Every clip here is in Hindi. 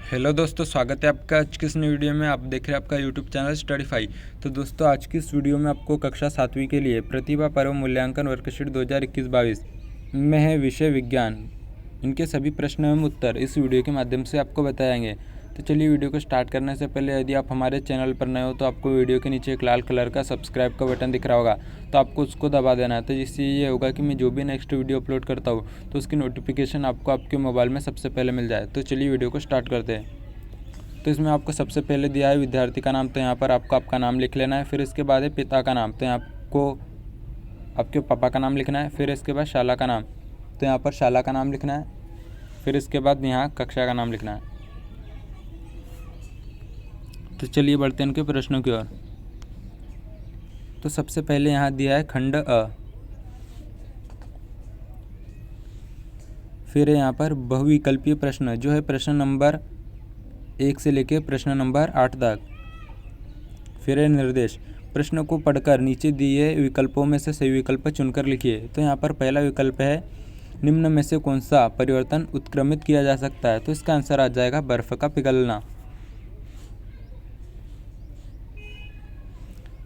हेलो दोस्तों, स्वागत है आपका आज की इस नई वीडियो में। आप देख रहे हैं आपका यूट्यूब चैनल स्टडीफाई। तो दोस्तों, आज की इस वीडियो में आपको कक्षा 7वीं के लिए प्रतिभा पर्व मूल्यांकन वर्कशीट 2021-22 में है विषय विज्ञान, इनके सभी प्रश्न एवं उत्तर इस वीडियो के माध्यम से आपको बताएंगे। तो चलिए, वीडियो को स्टार्ट करने से पहले यदि आप हमारे चैनल पर नए हो तो आपको वीडियो के नीचे एक लाल कलर का सब्सक्राइब का बटन दिख रहा होगा, तो आपको उसको दबा देना है। तो जिससे ये होगा कि मैं जो भी नेक्स्ट वीडियो अपलोड करता हूँ तो उसकी नोटिफिकेशन आपको आपके मोबाइल में सबसे पहले मिल जाए। तो चलिए, वीडियो को स्टार्ट करते हैं। तो इसमें आपको सबसे पहले दिया है विद्यार्थी का नाम, तो यहाँ पर आपको आपका नाम लिख लेना है। फिर इसके बाद है पिता का नाम, तो यहाँ आपको आपके पापा का नाम लिखना है। फिर इसके बाद शाला का नाम, तो यहाँ पर शाला का नाम लिखना है। फिर इसके बाद यहाँ कक्षा का नाम लिखना है। तो चलिए बढ़ते हैं इनके प्रश्नों की ओर। तो सबसे पहले यहाँ दिया है खंड अ। फिर है यहाँ पर बहुविकल्पीय प्रश्न, जो है प्रश्न नंबर 1 से लेकर प्रश्न नंबर 8 तक। फिर है निर्देश, प्रश्न को पढ़कर नीचे दिए विकल्पों में से सही विकल्प चुनकर लिखिए। तो यहाँ पर पहला विकल्प है निम्न में से कौन सा परिवर्तन उत्क्रमित किया जा सकता है। तो इसका आंसर आ जाएगा बर्फ का पिघलना।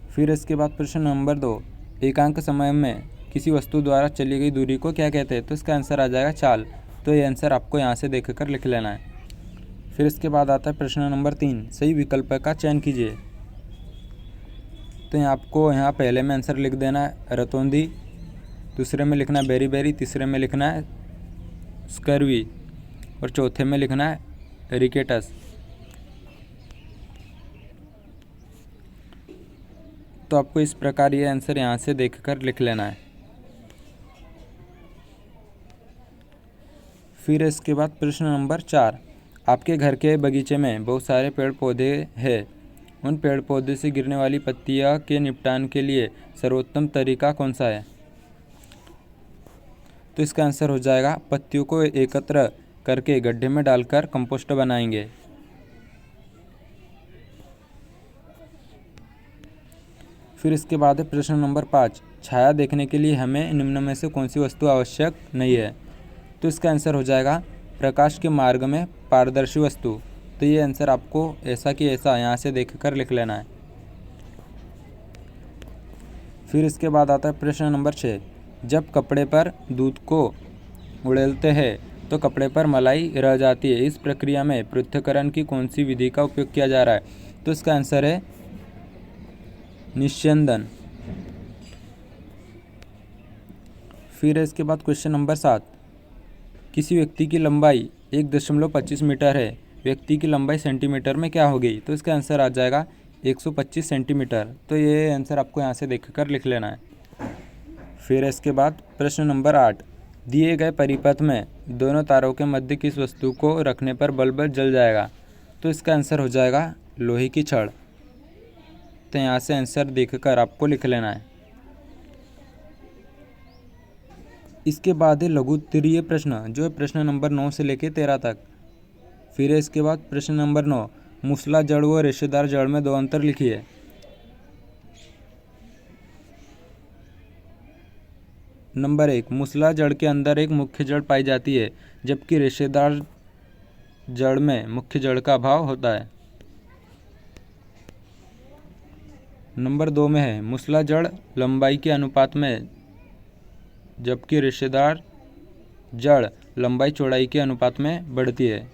फिर इसके बाद प्रश्न नंबर 2, एकांक समय में किसी वस्तु द्वारा चली गई दूरी को क्या कहते हैं। तो इसका आंसर आ जाएगा चाल। तो ये आंसर आपको यहाँ से देखकर लिख लेना है। फिर इसके बाद आता है प्रश्न नंबर 3, सही विकल्प का चयन कीजिए। तो यहाँ आपको यहाँ पहले में आंसर लिख देना है रतौंधी, दूसरे में लिखना है बेरी बेरी, तीसरे में लिखना है स्कर्वी और चौथे में लिखना है रिकेटस। तो आपको इस प्रकार ये आंसर यहाँ से देखकर लिख लेना है। फिर इसके बाद प्रश्न नंबर 4, आपके घर के बगीचे में बहुत सारे पेड़ पौधे हैं। उन पेड़ पौधे से गिरने वाली पत्तियां के निपटान के लिए सर्वोत्तम तरीका कौन सा है। तो इसका आंसर हो जाएगा पत्तियों को एकत्र करके गड्ढे में डालकर कंपोस्ट बनाएंगे। फिर इसके बाद है प्रश्न नंबर 5, छाया देखने के लिए हमें निम्न में से कौन सी वस्तु आवश्यक नहीं है। तो इसका आंसर हो जाएगा प्रकाश के मार्ग में पारदर्शी वस्तु। तो ये आंसर आपको ऐसा कि ऐसा यहाँ से देखकर लिख लेना है। फिर इसके बाद आता है प्रश्न नंबर 6, जब कपड़े पर दूध को उड़ेलते हैं तो कपड़े पर मलाई रह जाती है। इस प्रक्रिया में पृथक्करण की कौन सी विधि का उपयोग किया जा रहा है। तो इसका आंसर है निस्यंदन। फिर इसके बाद क्वेश्चन नंबर 7, किसी व्यक्ति की लंबाई 1.25 मीटर है, व्यक्ति की लंबाई सेंटीमीटर में क्या होगी। तो इसका आंसर आ जाएगा 125 सेंटीमीटर। तो ये आंसर आपको यहाँ से देखकर लिख लेना है। फिर इसके बाद प्रश्न नंबर 8, दिए गए परिपथ में दोनों तारों के मध्य किस वस्तु को रखने पर बल्ब जल जाएगा। तो इसका आंसर हो जाएगा लोहे की छड़। तो यहाँ से आंसर देखकर आपको लिख लेना है। इसके बाद है लघुत्तरीय प्रश्न, जो है प्रश्न नंबर 9 से लेकर 13 तक। फिर इसके बाद प्रश्न नंबर 9, मूसला जड़ व रेशेदार जड़ में 2 अंतर लिखिए। नंबर 1, मूसला जड़ के अंदर एक मुख्य जड़ पाई जाती है, जबकि रेशेदार जड़ में मुख्य जड़ का अभाव होता है। नंबर 2 में है मूसला जड़ लंबाई के अनुपात में, जबकि रेशेदार जड़ लंबाई चौड़ाई के अनुपात में बढ़ती है।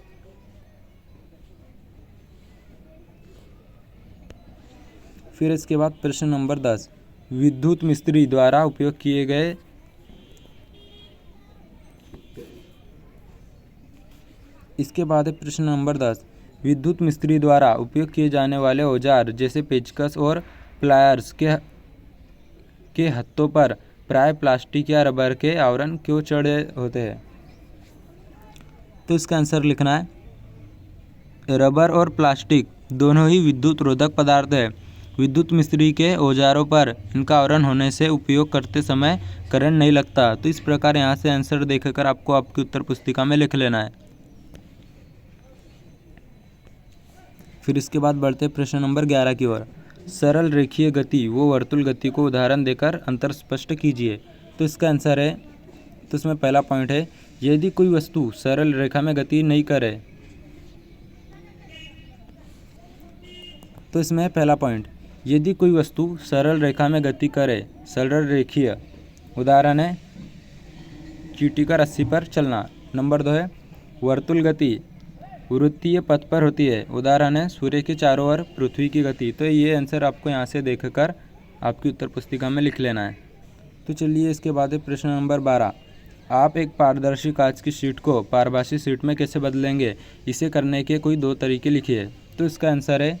फिर इसके बाद प्रश्न नंबर 10, विद्युत मिस्त्री द्वारा उपयोग किए गए इसके बाद है प्रश्न नंबर 10, विद्युत मिस्त्री द्वारा उपयोग किए जाने वाले औजार जैसे पेचकस और प्लायर्स के हत्थों पर प्राय प्लास्टिक या रबर के आवरण क्यों चढ़े होते हैं। तो इसका आंसर लिखना है रबर और प्लास्टिक दोनों ही विद्युत रोधक पदार्थ है। विद्युत मिस्त्री के औजारों पर इनका आवरण होने से उपयोग करते समय करंट नहीं लगता। तो इस प्रकार यहाँ से आंसर देखकर आपको आपकी उत्तर पुस्तिका में लिख लेना है। फिर इसके बाद बढ़ते प्रश्न नंबर 11 की ओर, सरल रेखीय गति वो वर्तुल गति को उदाहरण देकर अंतर स्पष्ट कीजिए। तो इसका आंसर है, तो इसमें पहला पॉइंट है, यदि कोई वस्तु सरल रेखा में गति नहीं करे तो इसमें है पहला पॉइंट, यदि कोई वस्तु सरल रेखा में गति करे, सरल रेखीय, उदाहरण है चींटी का रस्सी पर चलना। नंबर 2 है वर्तुल गति, वृत्तीय पथ पर होती है, उदाहरण है सूर्य के चारों ओर पृथ्वी की गति। तो ये आंसर आपको यहाँ से देखकर आपकी उत्तर पुस्तिका में लिख लेना है। तो चलिए इसके बाद है प्रश्न नंबर 12, आप एक पारदर्शी कांच की शीट को पारभासी शीट में कैसे बदलेंगे, इसे करने के कोई 2 तरीके लिखिए। तो इसका आंसर है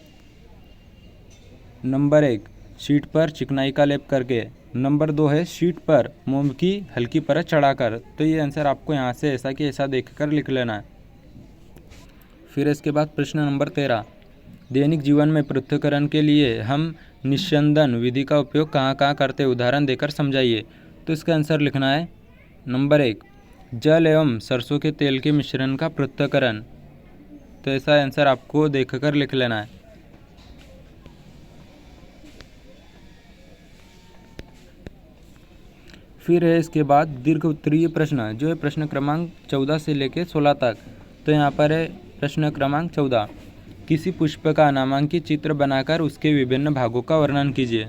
नंबर 1 शीट पर चिकनाई का लेप करके, नंबर 2 है शीट पर मोम की हल्की परत चढ़ाकर। तो ये आंसर आपको यहाँ से ऐसा कि ऐसा देखकर लिख लेना है। फिर इसके बाद प्रश्न नंबर 13, दैनिक जीवन में पृथक्करण के लिए हम निस्यंदन विधि का उपयोग कहाँ कहाँ करते हैं, उदाहरण देकर समझाइए। तो इसका आंसर लिखना है नंबर 1 जल एवं सरसों के तेल के मिश्रण का पृथक्करण। तो ऐसा आंसर आपको देखकर लिख लेना है। फिर है इसके बाद दीर्घ उत्तरीय प्रश्न, जो है प्रश्न क्रमांक 14 से लेकर 16 तक। तो यहाँ पर है प्रश्न क्रमांक 14, किसी पुष्प का नामांकित चित्र बनाकर उसके विभिन्न भागों का वर्णन कीजिए।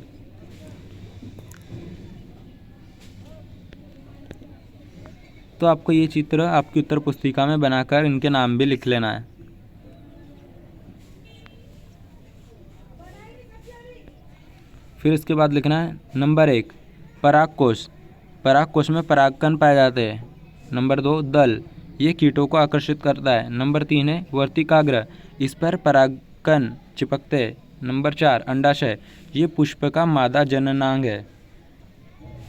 तो आपको ये चित्र आपकी उत्तर पुस्तिका में बनाकर इनके नाम भी लिख लेना है। फिर इसके बाद लिखना है नंबर 1 परागकोश, परागकोश में परागकण पाए जाते हैं। नंबर 2 दल, ये कीटों को आकर्षित करता है। नंबर 3 है वर्तिकाग्र, इस पर परागकण चिपकते हैं। नंबर 4 अंडाशय, ये पुष्प का मादा जननांग है।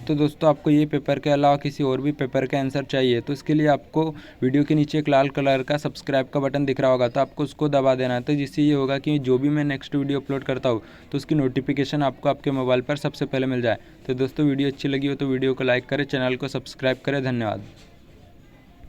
तो दोस्तों आपको ये पेपर के अलावा किसी और भी पेपर का आंसर चाहिए तो इसके लिए आपको वीडियो के नीचे एक लाल कलर का सब्सक्राइब का बटन दिख रहा होगा, तो आपको उसको दबा देना है। तो जिससे ये होगा कि जो भी मैं नेक्स्ट वीडियो अपलोड करता हूँ तो उसकी नोटिफिकेशन आपको आपके मोबाइल पर सबसे पहले मिल जाए। तो दोस्तों वीडियो अच्छी लगी हो तो वीडियो को लाइक करें, चैनल को सब्सक्राइब करें। धन्यवाद।